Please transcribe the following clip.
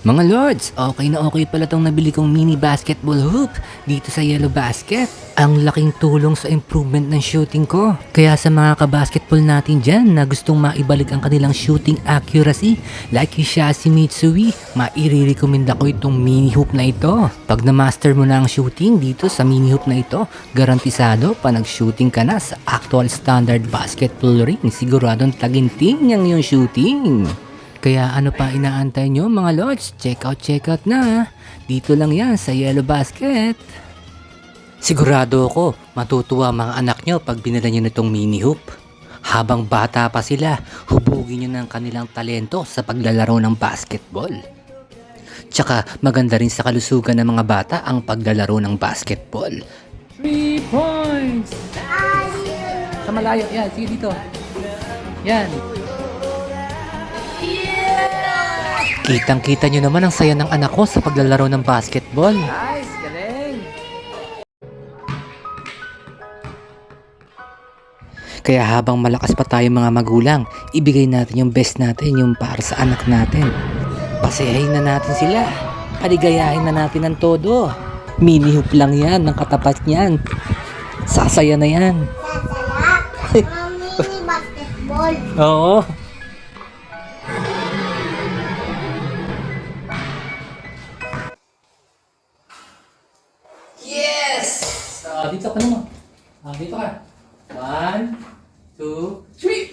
Mga lords, okay na okay pala tong nabili kong mini basketball hoop dito sa Yellow Basket. Ang laking tulong sa improvement ng shooting ko. Kaya sa mga kabasketball natin dyan na gustong maibalik ang kanilang shooting accuracy, like Hishashi Mitsui, maire-recommenda ko itong mini hoop na ito. Pag na-master mo na ang shooting dito sa mini hoop na ito, garantisado pa nag-shooting ka na sa actual standard basketball ring. Siguradong taginting ang iyong shooting. Kaya ano pa inaantay nyo mga lords? Check out na. Dito lang yan sa Yellow Basket. Sigurado ako, matutuwa mga anak nyo pag binila nyo nitong mini hoop. Habang bata pa sila, hubugin nyo ng kanilang talento sa paglalaro ng basketball. Tsaka maganda rin sa kalusugan ng mga bata ang paglalaro ng basketball. 3 points! Sa malayo, yan, sige dito. Yan. Kitang-kita nyo naman ang saya ng anak ko sa paglalaro ng basketball. Nice! Galing! Kaya habang malakas pa tayo mga magulang, ibigay natin yung best natin yung para sa anak natin. Pasayahin na natin sila. Paligayahin na natin ng todo. Mini hoop lang yan, ng katapat niyan. Sasaya na yan. Sasaya? Mini basketball. Oo. Yes! So, dito ka naman. Dito ka. 1, 2, 3.